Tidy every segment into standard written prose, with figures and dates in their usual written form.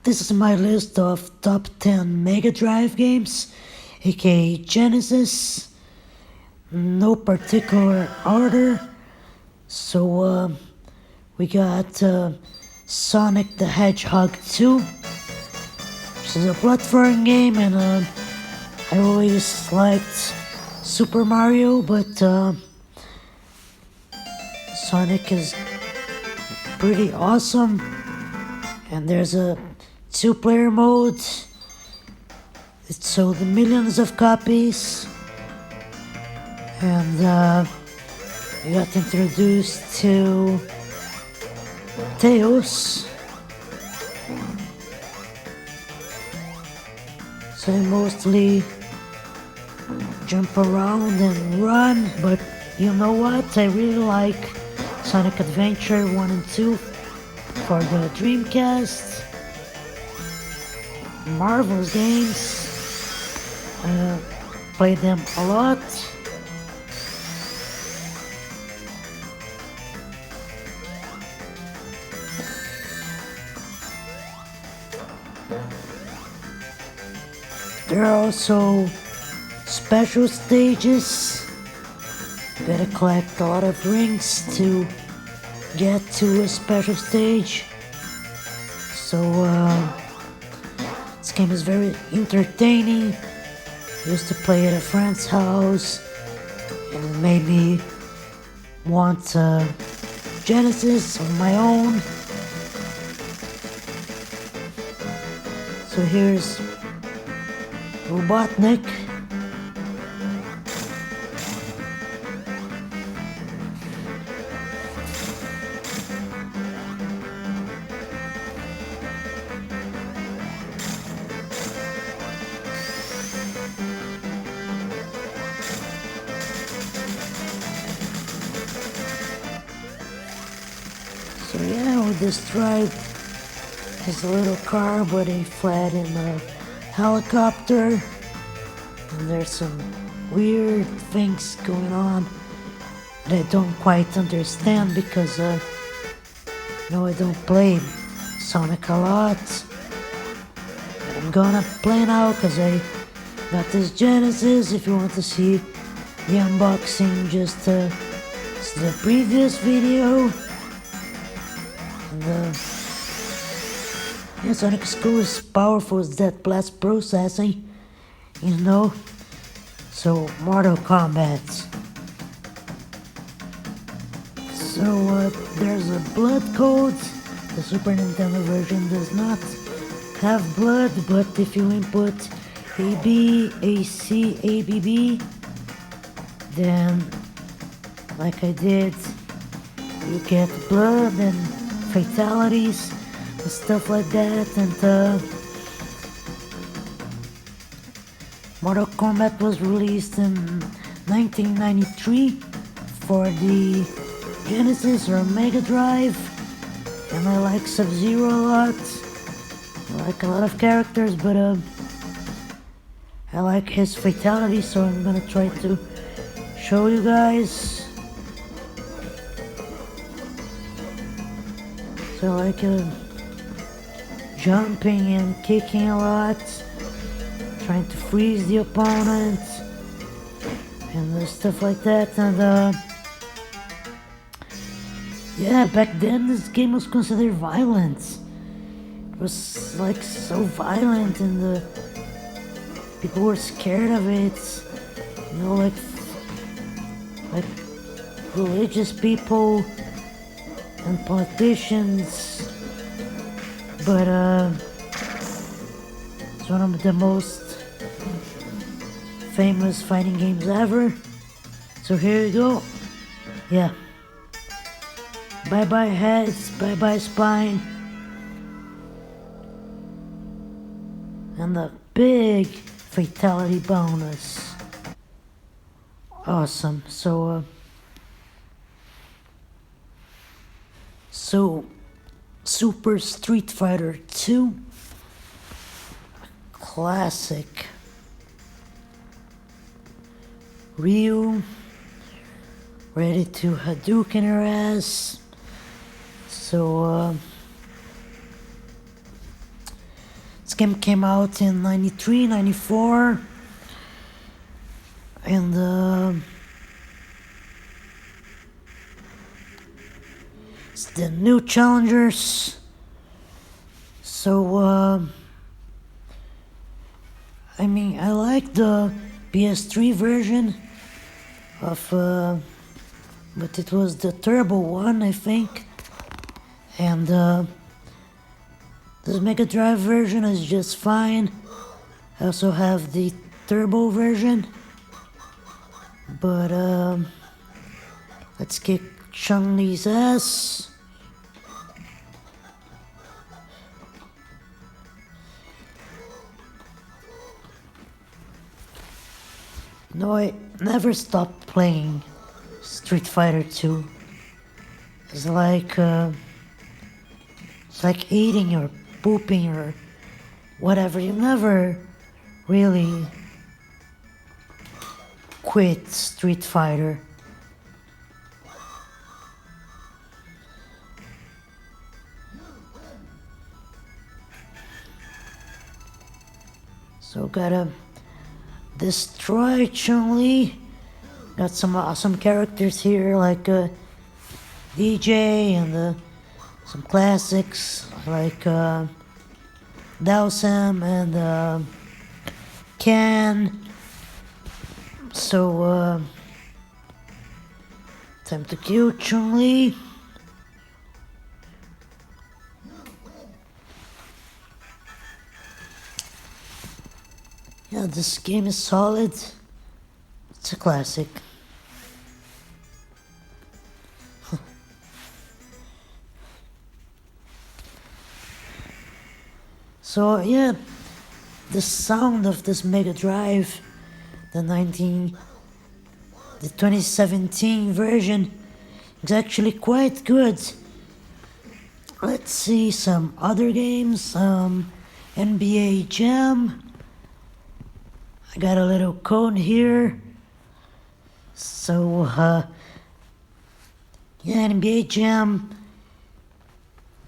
This is my list of top 10 Mega Drive games, aka Genesis. No particular order. So we got Sonic the Hedgehog 2. This is a platform game, and I always liked Super Mario, but Sonic is pretty awesome. And there's a 2-player mode. It sold millions of copies. And we got introduced to Tails. So I mostly jump around and run, but you know what? I really like Sonic Adventure 1 and 2 for the Dreamcast. Marvel's games. Played them a lot. There are also special stages. You gotta collect a lot of rings to get to a special stage. So this game is very entertaining. I used to play at a friend's house, and it made me want Genesis on my own. So here's Robotnik. So yeah, we destroyed his little car, but he fled in a helicopter. And there's some weird things going on that I don't quite understand because I don't play Sonic a lot. But I'm gonna play now because I got this Genesis. If you want to see the unboxing, just see the previous video. And yeah, Sonic is cool, as powerful as that blast processing, So Mortal Kombat. So there's a blood code. The Super Nintendo version does not have blood, but if you input AB, AC, ABB, then like I did, you get blood and fatalities and stuff like that. And Mortal Kombat was released in 1993 for the Genesis or Mega Drive, and I like Sub-Zero a lot. I like a lot of characters, but I like his fatality, so I'm gonna try to show you guys. So I like jumping and kicking a lot, trying to freeze the opponent and stuff like that. And yeah, back then this game was considered violent. It was like so violent, and people were scared of it. Like religious people and politicians. But it's one of the most famous fighting games ever. So here you go. Yeah. Bye bye heads, bye bye spine. And the big fatality bonus. Awesome. So Super Street Fighter 2. Classic. Ryu ready to Hadouken her ass. So This game came out in 93, 94. And it's the new challengers. So, I like the PS3 version of, but it was the turbo one, I think. And this Mega Drive version is just fine. I also have the turbo version. But let's kick Chun-Li's ass. No, I never stopped playing Street Fighter 2. It's like eating or pooping or whatever. You never really quit Street Fighter. So gotta destroy Chun-Li. Got some awesome characters here like DJ and some classics like Dowsam and Ken. So time to kill Chun-Li. Yeah, this game is solid. It's a classic. So yeah, the sound of this Mega Drive, the 2017 version, is actually quite good. Let's see some other games. NBA Jam. I got a little code here. So yeah, NBA Jam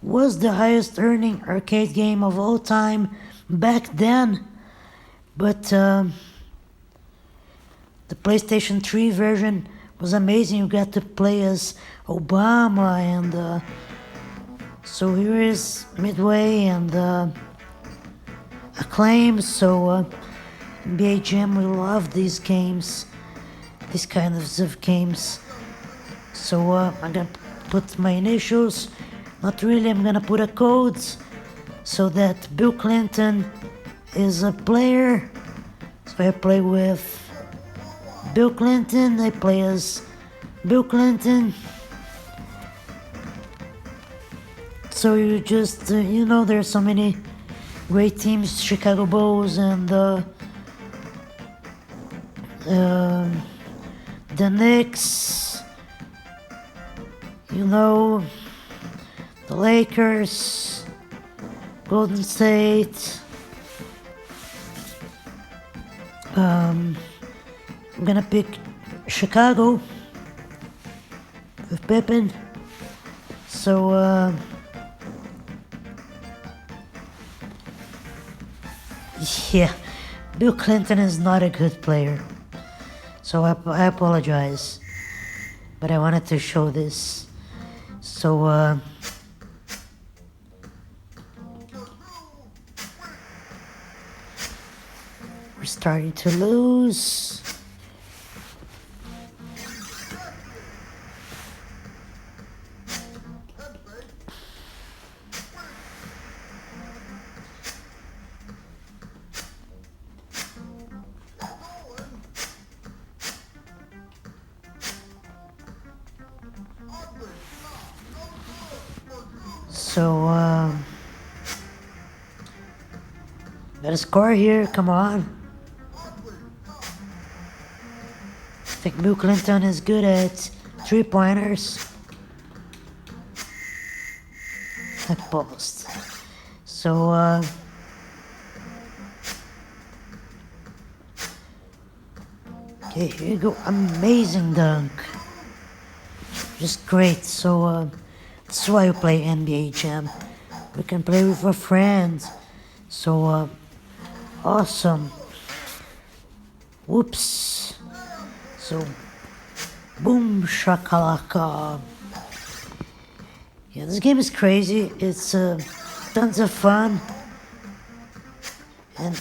was the highest earning arcade game of all time back then, but the PlayStation 3 version was amazing. You got to play as Obama, and so here is Midway and Acclaim. So NBA Jam, we love these games, these kinds of games. So I'm gonna put my initials. Not really, I'm gonna put a code so that Bill Clinton is a player. So I play with Bill Clinton, I play as Bill Clinton. So you just, there's so many great teams, Chicago Bulls and the Knicks, the Lakers, Golden State. I'm gonna pick Chicago with Pippen. So yeah, Bill Clinton is not a good player. So I apologize, but I wanted to show this. So we're starting to lose. So, got a score here, come on. I think Bill Clinton is good at 3-pointers. I paused. So, okay, here you go. Amazing dunk. Just great. So, that's why you play NBA Jam. We can play with our friends. So, awesome. Whoops. So, boom shakalaka. Yeah, this game is crazy. It's tons of fun. And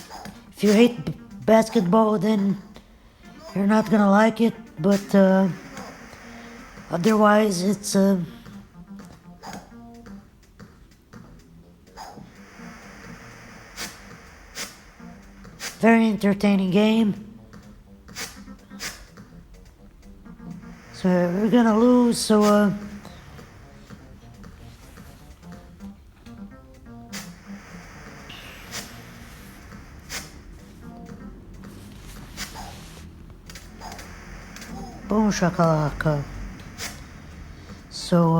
if you hate basketball, then you're not gonna like it. But otherwise, it's very entertaining game. So we're gonna lose, so boom shakalaka. So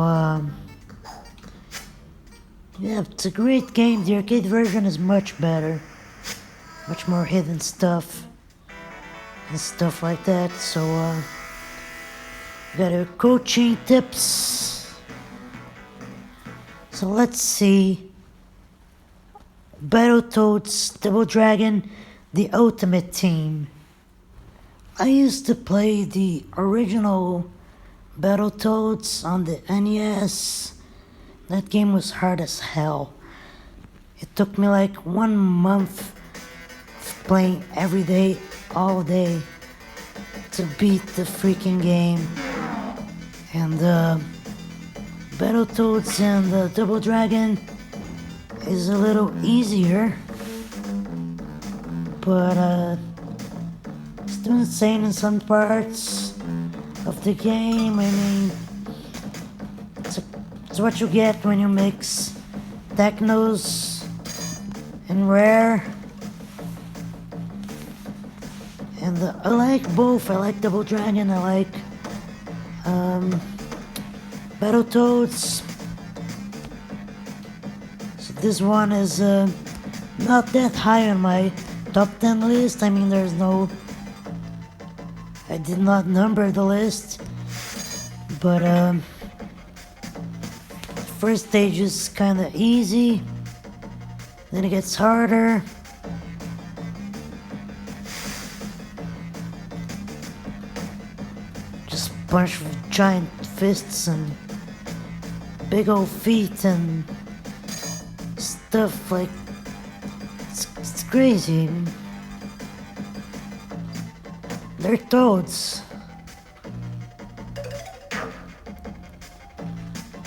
yeah, it's a great game. The arcade version is much better. Much more hidden stuff and stuff like that. So got our coaching tips. So let's see. Battletoads, Double Dragon, the Ultimate Team. I used to play the original Battletoads on the NES. That game was hard as hell. It took me like 1 month playing every day, all day, to beat the freaking game. And Battletoads and the Double Dragon is a little easier, but it's still insane in some parts of the game. I mean, it's what you get when you mix Technos and Rare. And I like both. I like Double Dragon. I like Battletoads. So this one is not that high on my top 10 list. I mean, I did not number the list. But first stage is kind of easy. Then it gets harder. Bunch of giant fists and big old feet and stuff like it's crazy. They're toads.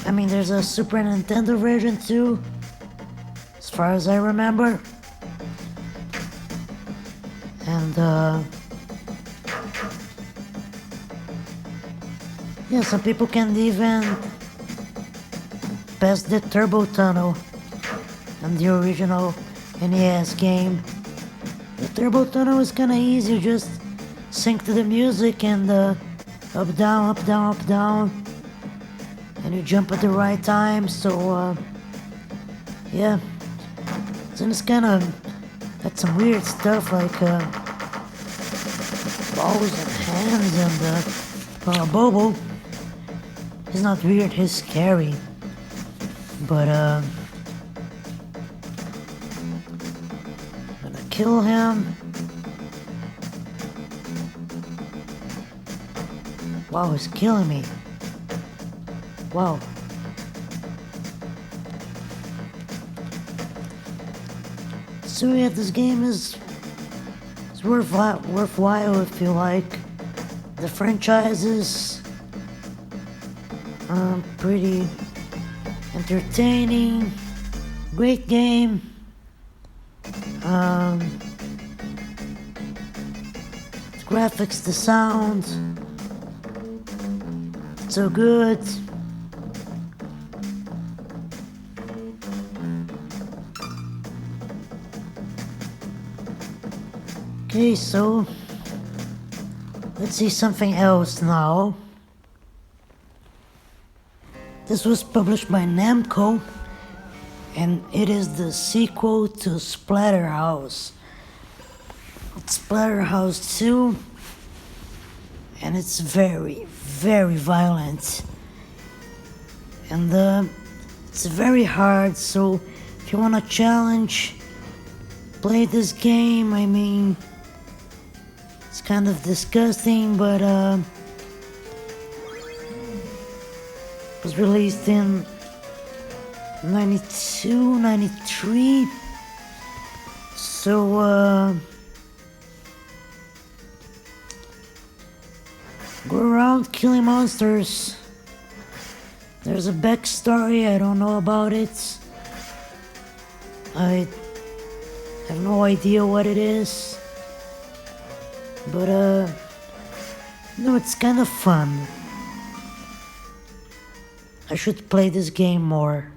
I mean, there's a Super Nintendo version too, as far as I remember. And yeah, some people can even pass the turbo tunnel on the original NES game. The turbo tunnel is kinda easy, you just sync to the music and up, down, up, down, up, down. And you jump at the right time, so yeah. So it's kinda got some weird stuff like balls and hands and Bobo. He's not weird, he's scary. But I'm gonna kill him. Wow, he's killing me. Wow. So yeah, this game is worthwhile if you like the franchises. Pretty entertaining, great game. The graphics, the sound, so good. Okay, so let's see something else now. This was published by Namco, and it is the sequel to Splatterhouse. It's Splatterhouse 2, and it's very, very violent. And it's very hard, so if you want a challenge, played this game. I mean, it's kind of disgusting, but it was released in 92, 93. So, go around killing monsters. There's a backstory, I don't know about it. I have no idea what it is. But, no, it's kind of fun. I should play this game more.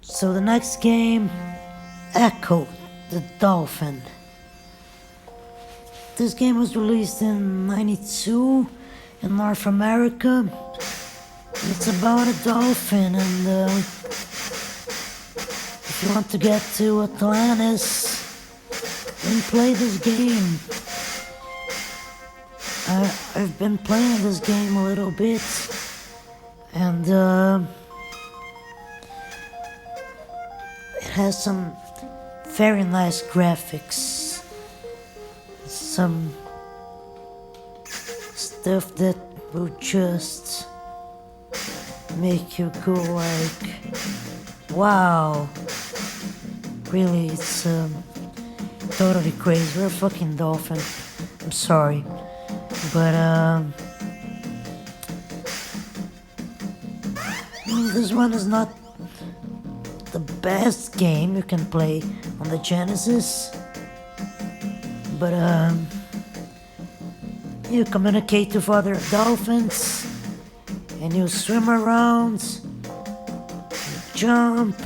So the next game, Ecco the Dolphin. This game was released in 92 in North America. It's about a dolphin, and if you want to get to Atlantis, then play this game. I've been playing this game a little bit, and it has some very nice graphics, some stuff that will just make you go like, wow. Really, it's totally crazy. We're a fucking dolphin. I'm sorry, but this one is not the best game you can play on the Genesis, but you communicate with other dolphins, and you swim around, you jump.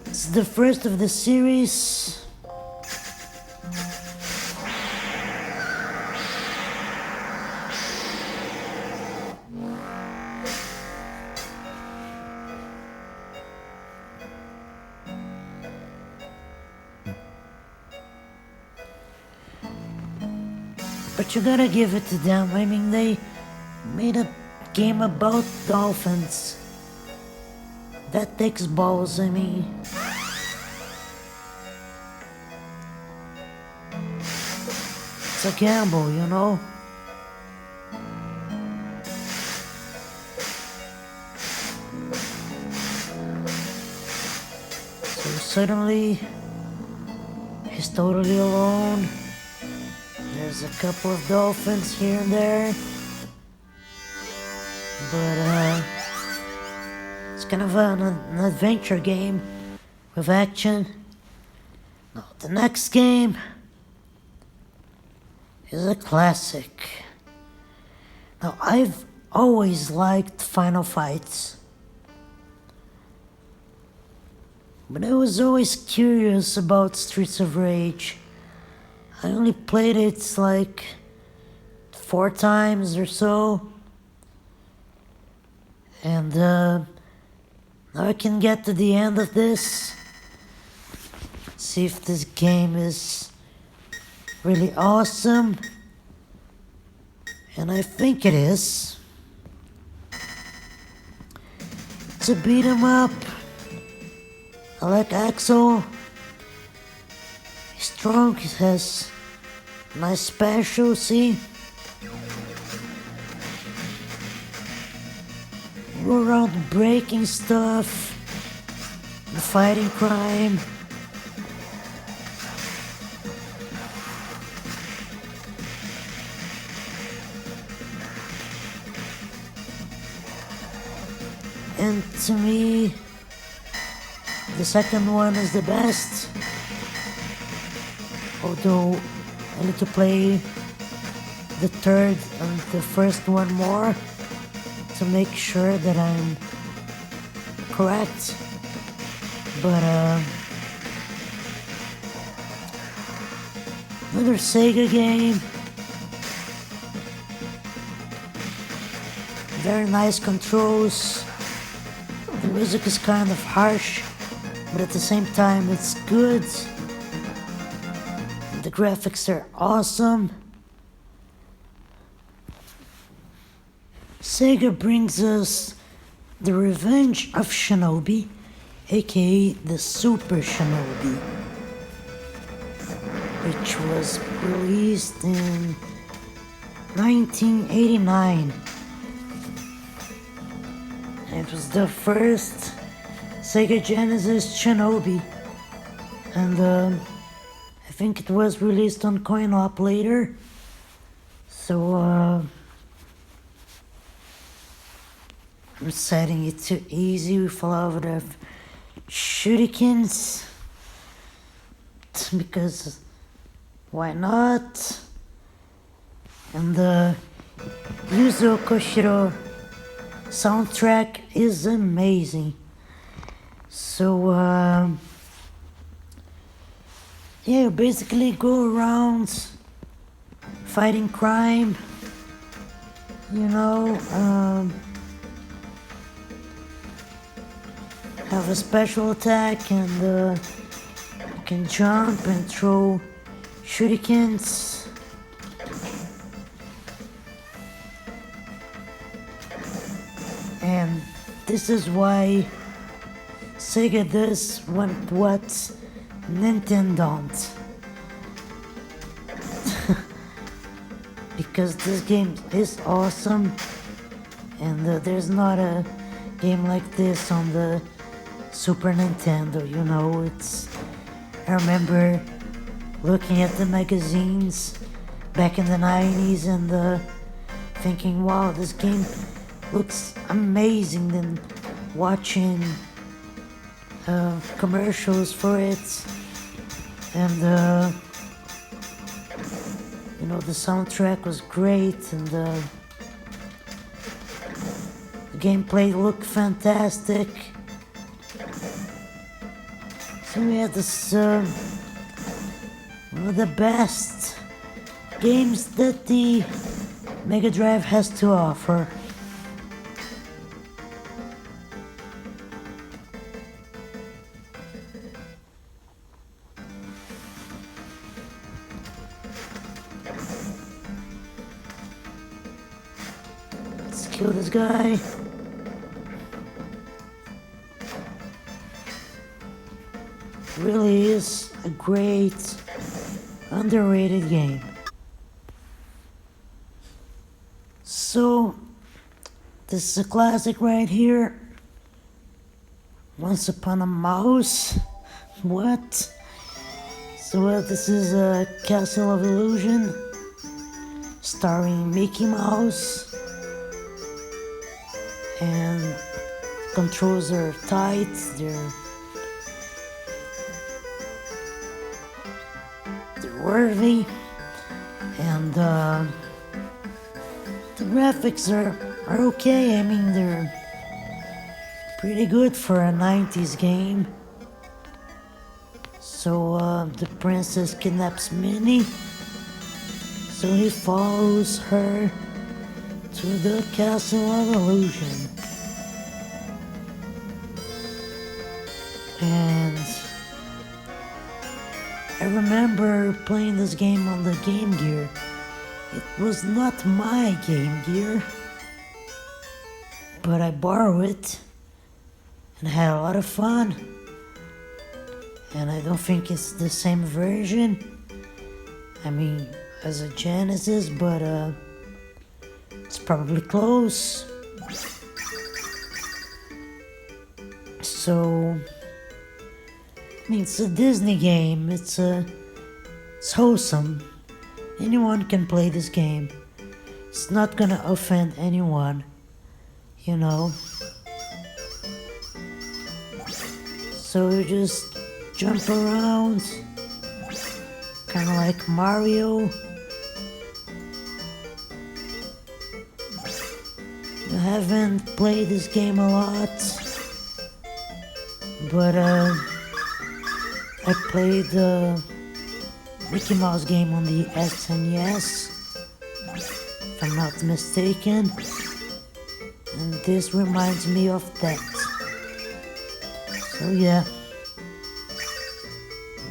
It's the first of the series. But you gotta give it to them. I mean, they made a game about dolphins. That takes balls, I mean. It's a gamble, you know? So suddenly, he's totally alone. There's a couple of dolphins here and there, but it's kind of an adventure game with action. Now, the next game is a classic. Now, I've always liked Final Fights, but I was always curious about Streets of Rage. I only played it like 4 times or so, and now I can get to the end of this, see if this game is really awesome, and I think it is. It's a beat 'em up. I like Axel. He's strong, he has nice special, see? Go around breaking stuff, and fighting crime. And to me, the second one is the best. Although I need to play the third and the first one more to make sure that I'm correct. But another Sega game. Very nice controls. The music is kind of harsh, but at the same time it's good. The graphics are awesome. Sega brings us The Revenge of Shinobi, aka the Super Shinobi, which was released in 1989. It was the first Sega Genesis Shinobi, and I think it was released on Coin-Op later. So I'm setting it to easy with a lot of shurikens, because why not? And the Yuzo Koshiro soundtrack is amazing. So yeah, you basically go around fighting crime, you know, have a special attack, and you can jump and throw shurikens. And this is why Sega does what Nintendo don't. Because this game is awesome, and there's not a game like this on the Super Nintendo, you know. I remember looking at the magazines back in the 90s and thinking, wow, this game looks amazing, then watching commercials for it, and you know, the soundtrack was great, and the gameplay looked fantastic. So we had this one of the best games that the Mega Drive has to offer. Let's kill this guy. Really is a great, underrated game. So, this is a classic right here. Once Upon a Mouse. What? So this is a Castle of Illusion, starring Mickey Mouse, and controls are tight. They're worthy, and the graphics are okay. I mean, they're pretty good for a 90s game. So the princess kidnaps Minnie, so he follows her to the Castle of Illusion, and I remember playing this game on the Game Gear. It was not my Game Gear, but I borrowed it and had a lot of fun. And I don't think it's the same version, I mean, as a Genesis, but it's probably close. So, I mean, it's a Disney game. It's wholesome. Anyone can play this game. It's not gonna offend anyone, you know. So you just jump around, kind of like Mario. I haven't played this game a lot, but I played the Mickey Mouse game on the SNES, if I'm not mistaken, and this reminds me of that. So yeah,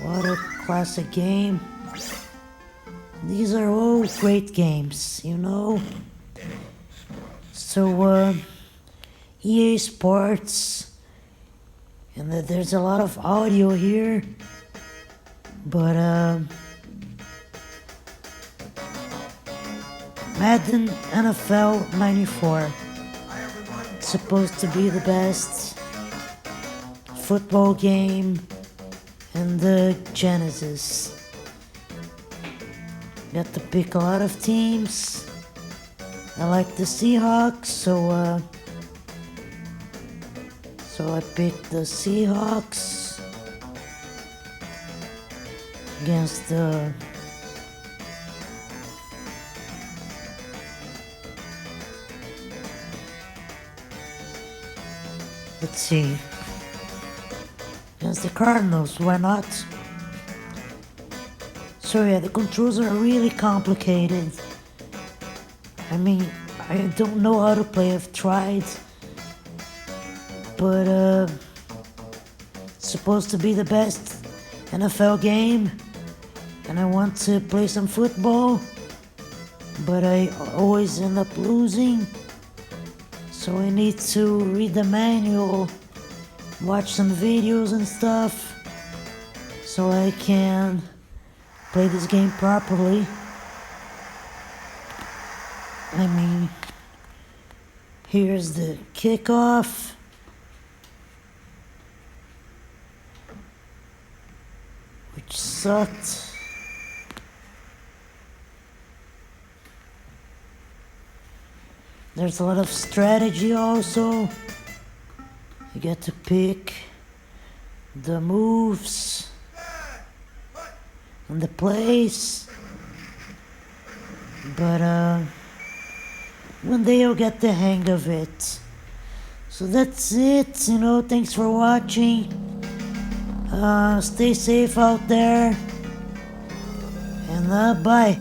what a classic game. These are all great games, you know. So, EA Sports, and there's a lot of audio here, but Madden NFL 94. It's supposed to be the best football game in the Genesis. Got to pick a lot of teams. I like the Seahawks, so I picked the Seahawks against the let's see, against the Cardinals, why not? So yeah, the controls are really complicated. I mean, I don't know how to play, I've tried, but it's supposed to be the best NFL game, and I want to play some football, but I always end up losing, so I need to read the manual, watch some videos and stuff, so I can play this game properly. I mean, here's the kickoff. Which sucked. There's a lot of strategy also. You get to pick the moves and the plays. But one day you'll get the hang of it. So that's it, thanks for watching. Stay safe out there, and bye.